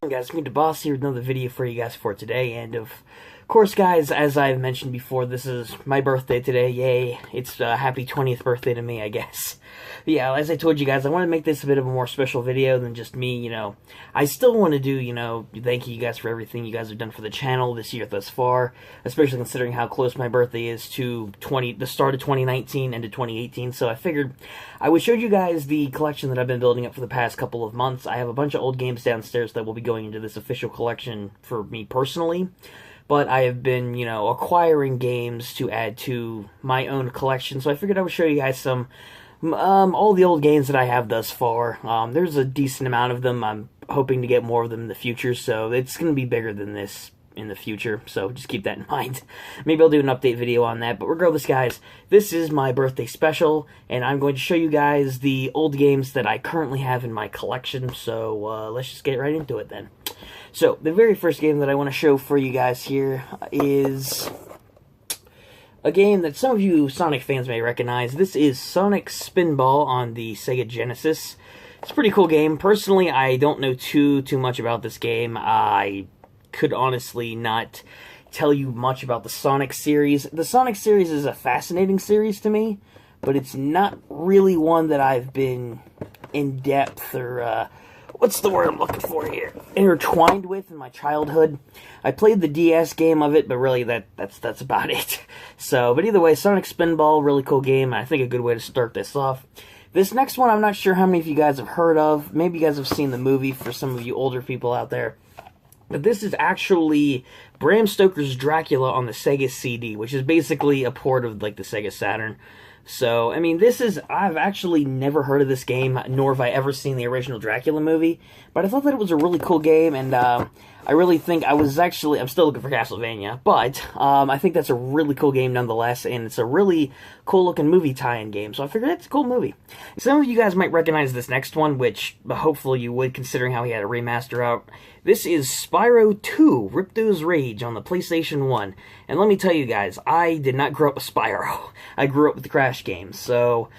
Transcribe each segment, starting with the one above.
Hey guys, me DaBoss here with another video for you guys for today, and of course guys, as I've mentioned before, this is my birthday today, yay, it's a happy 20th birthday to me, I guess. But yeah, as I told you guys, I want to make this a bit of a more special video than just me, I still want to do, thank you guys for everything you guys have done for the channel this year thus far, especially considering how close my birthday is to the start of 2019 and to 2018, so I figured I would show you guys the collection that I've been building up for the past couple of months. I have a bunch of old games downstairs that will be going into this official collection for me personally, but I have been, acquiring games to add to my own collection, so I figured I would show you guys some, all the old games that I have thus far. There's a decent amount of them. I'm hoping to get more of them in the future, so it's going to be bigger than this in the future, so just keep that in mind. Maybe I'll do an update video on that, but regardless guys, this is my birthday special, and I'm going to show you guys the old games that I currently have in my collection, so let's just get right into it then. So, the very first game that I want to show for you guys here is a game that some of you Sonic fans may recognize. This is Sonic Spinball on the Sega Genesis. It's a pretty cool game. Personally, I don't know too much about this game. I could honestly not tell you much about the Sonic series. The Sonic series is a fascinating series to me, but it's not really one that I've been in depth or what's the word I'm looking for here? Intertwined with in my childhood. I played the DS game of it, but really that's about it. So, but either way, Sonic Spinball, really cool game. I think a good way to start this off. This next one, I'm not sure how many of you guys have heard of. Maybe you guys have seen the movie for some of you older people out there. But this is actually Bram Stoker's Dracula on the Sega CD, which is basically a port of, like, the Sega Saturn. So, I mean, I've actually never heard of this game, nor have I ever seen the original Dracula movie, but I thought that it was a really cool game, and I really think I'm still looking for Castlevania, but I think that's a really cool game nonetheless, and it's a really cool-looking movie tie-in game, so I figured it's a cool movie. Some of you guys might recognize this next one, which hopefully you would, considering how he had a remaster out. This is Spyro 2, Ripto's Rage on the PlayStation 1, and let me tell you guys, I did not grow up with Spyro. I grew up with the Crash games, so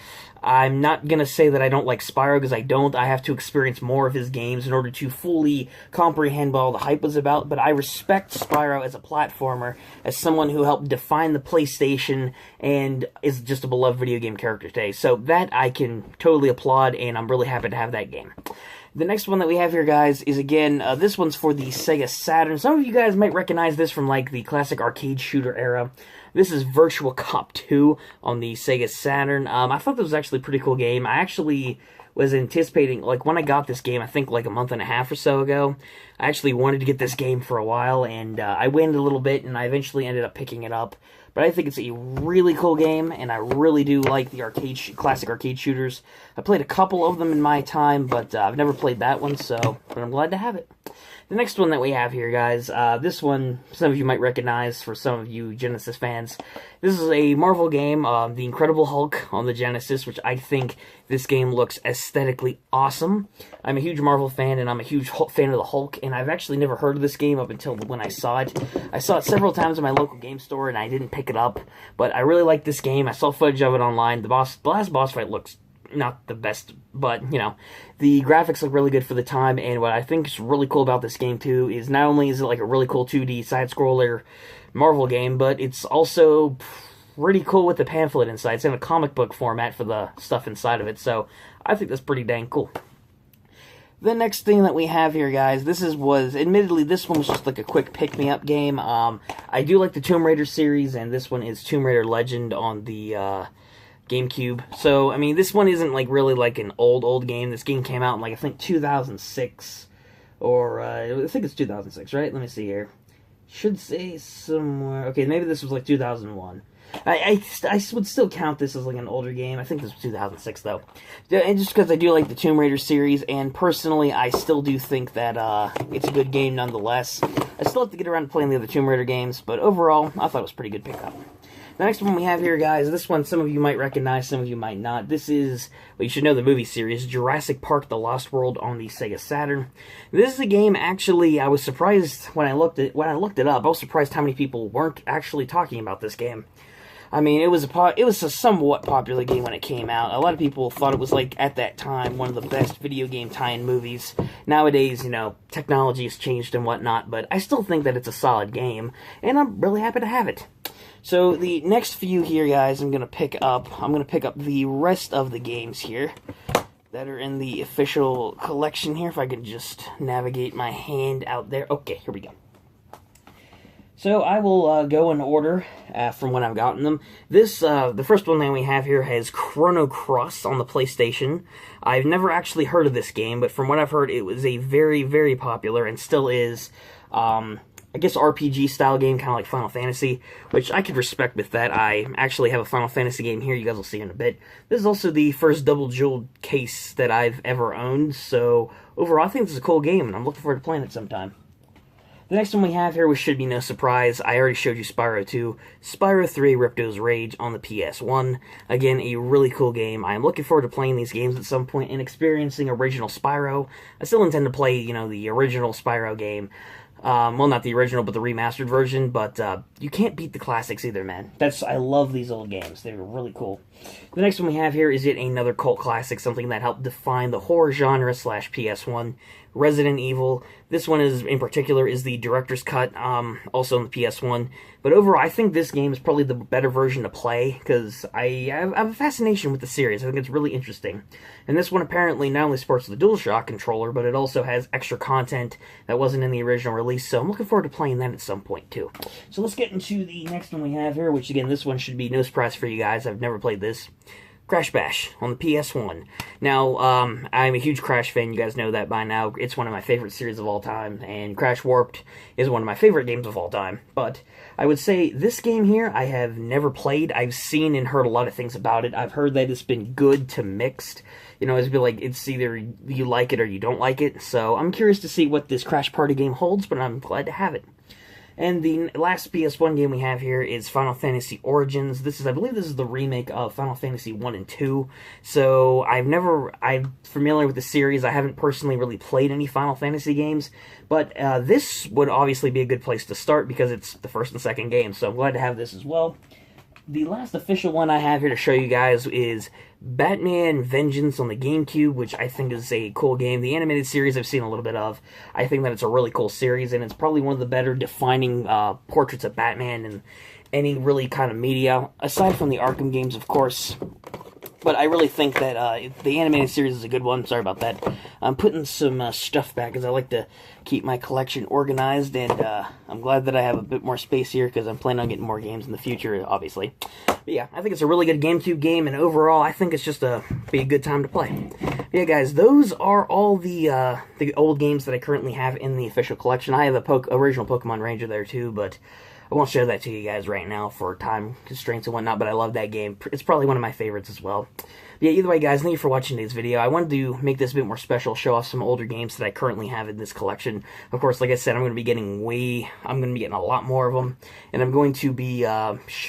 I'm not going to say that I don't like Spyro, because I don't. I have to experience more of his games in order to fully comprehend what all the hype was about, but I respect Spyro as a platformer, as someone who helped define the PlayStation, and is just a beloved video game character today. So that I can totally applaud, and I'm really happy to have that game. The next one that we have here, guys, is, again, this one's for the Sega Saturn. Some of you guys might recognize this from, like, the classic arcade shooter era. This is Virtua Cop 2 on the Sega Saturn. I thought this was actually a pretty cool game. I actually was anticipating, like, when I got this game, I think, like, a month and a half or so ago, I actually wanted to get this game for a while, and I waited a little bit, and I eventually ended up picking it up. But I think it's a really cool game, and I really do like the classic arcade shooters. I played a couple of them in my time, but I've never played that one, but I'm glad to have it. The next one that we have here, guys, this one some of you might recognize for some of you Genesis fans. This is a Marvel game, The Incredible Hulk on the Genesis, which I think this game looks aesthetically awesome. I'm a huge Marvel fan, and I'm a huge fan of the Hulk, and I've actually never heard of this game up until when I saw it. I saw it several times in my local game store, and I didn't pick it up, but I really like this game. I saw footage of it online. The last boss fight looks not the best, but, the graphics look really good for the time, and what I think is really cool about this game, too, is not only is it, like, a really cool 2D side-scroller Marvel game, but it's also pretty cool with the pamphlet inside. It's in a comic book format for the stuff inside of it, so I think that's pretty dang cool. The next thing that we have here, guys, admittedly, this one was just like a quick pick-me-up game. I do like the Tomb Raider series, and this one is Tomb Raider Legend on the GameCube. So, I mean, this one isn't, like, really, like, an old game. This game came out in, like, I think 2006, or, I think it's 2006, right? Let me see here. Should say somewhere, okay, maybe this was, like, 2001. I would still count this as, like, an older game. I think this was 2006, though. And just because I do like the Tomb Raider series, and personally, I still do think that, it's a good game nonetheless. I still have to get around to playing the other Tomb Raider games, but overall, I thought it was a pretty good pickup. The next one we have here, guys, this one some of you might recognize, some of you might not. This is, well, you should know the movie series, Jurassic Park: The Lost World on the Sega Saturn. This is a game, actually, I was surprised when I looked it up. I was surprised how many people weren't actually talking about this game. I mean, it was a somewhat popular game when it came out. A lot of people thought it was, like, at that time, one of the best video game tie-in movies. Nowadays, you know, technology has changed and whatnot, but I still think that it's a solid game, and I'm really happy to have it. So, the next few here, guys, I'm going to pick up the rest of the games here that are in the official collection here, if I can just navigate my hand out there. Okay, here we go. So I will go in order from when I've gotten them. This, the first one that we have here has Chrono Cross on the PlayStation. I've never actually heard of this game, but from what I've heard, it was a very, very popular, and still is, I guess RPG-style game, kind of like Final Fantasy, which I could respect with that. I actually have a Final Fantasy game here, you guys will see in a bit. This is also the first double-jeweled case that I've ever owned, so overall I think this is a cool game, and I'm looking forward to playing it sometime. The next one we have here, which should be no surprise, I already showed you Spyro 2, Spyro 3 Ripto's Rage on the PS1. Again, a really cool game. I'm looking forward to playing these games at some point and experiencing original Spyro. I still intend to play, you know, the original Spyro game. Well, not the original, but the remastered version, but you can't beat the classics either, man. I love these old games. They're really cool. The next one we have here is yet another cult classic, something that helped define the horror genre / PS1, Resident Evil. This one in particular is the director's cut, also on the PS1. But overall, I think this game is probably the better version to play, because I have a fascination with the series. I think it's really interesting. And this one apparently not only sports the DualShock controller, but it also has extra content that wasn't in the original release, so I'm looking forward to playing that at some point, too. So let's get into the next one we have here, which again, this one should be no surprise for you guys. I've never played this. Crash Bash on the PS1. Now, I'm a huge Crash fan, you guys know that by now. It's one of my favorite series of all time, and Crash Warped is one of my favorite games of all time. But I would say this game here, I have never played. I've seen and heard a lot of things about it. I've heard that it's been good to mixed. You know, it's been like, it's either you like it or you don't like it. So I'm curious to see what this Crash Party game holds, but I'm glad to have it. And the last PS1 game we have here is Final Fantasy Origins. I believe this is the remake of Final Fantasy 1 and 2. So I'm familiar with the series. I haven't personally really played any Final Fantasy games. But this would obviously be a good place to start because it's the first and second game. So I'm glad to have this as well. The last official one I have here to show you guys is Batman Vengeance on the GameCube, which I think is a cool game. The animated series I've seen a little bit of. I think that it's a really cool series, and it's probably one of the better defining portraits of Batman in any really kind of media, aside from the Arkham games, of course. But I really think that the animated series is a good one. Sorry about that. I'm putting some stuff back because I like to keep my collection organized, and I'm glad that I have a bit more space here because I'm planning on getting more games in the future, obviously. But yeah, I think it's a really good GameCube game, and overall, I think it's just be a good time to play. But yeah, guys, those are all the old games that I currently have in the official collection. I have a original Pokemon Ranger there too, but I won't show that to you guys right now for time constraints and whatnot, but I love that game. It's probably one of my favorites as well. But yeah, either way, guys, thank you for watching today's video. I wanted to make this a bit more special, show off some older games that I currently have in this collection. Of course, like I said, I'm going to be getting a lot more of them, and I'm going to be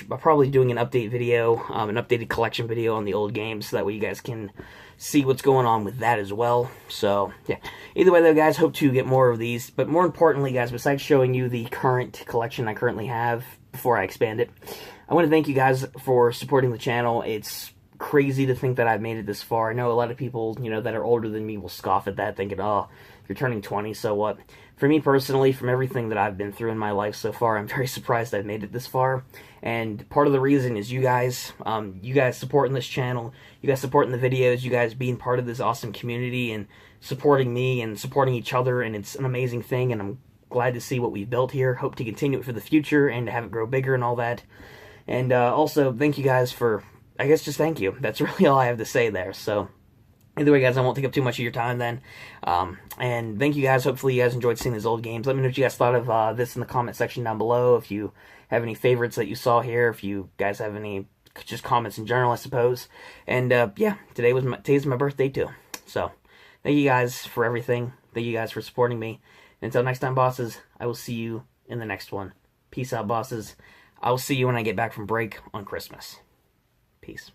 probably doing an update video, an updated collection video on the old games, so that way you guys can see what's going on with that as well. So, yeah. Either way, though, guys, hope to get more of these. But more importantly, guys, besides showing you the current collection I currently have before I expand it, I want to thank you guys for supporting the channel. It's crazy to think that I've made it this far. I know a lot of people, you know, that are older than me will scoff at that, thinking, oh, you're turning 20, so what? For me personally, from everything that I've been through in my life so far, I'm very surprised I've made it this far. And part of the reason is you guys supporting this channel, you guys supporting the videos, you guys being part of this awesome community and supporting me and supporting each other, and it's an amazing thing, and I'm glad to see what we've built here. Hope to continue it for the future and to have it grow bigger and all that. And also, thank you guys for, I guess just thank you. That's really all I have to say there, so either way, guys, I won't take up too much of your time then. And thank you guys. Hopefully you guys enjoyed seeing these old games. Let me know what you guys thought of this in the comment section down below. If you have any favorites that you saw here. If you guys have any just comments in general, I suppose. And yeah, today's my birthday too. So thank you guys for everything. Thank you guys for supporting me. And until next time, bosses, I will see you in the next one. Peace out, bosses. I will see you when I get back from break on Christmas. Peace.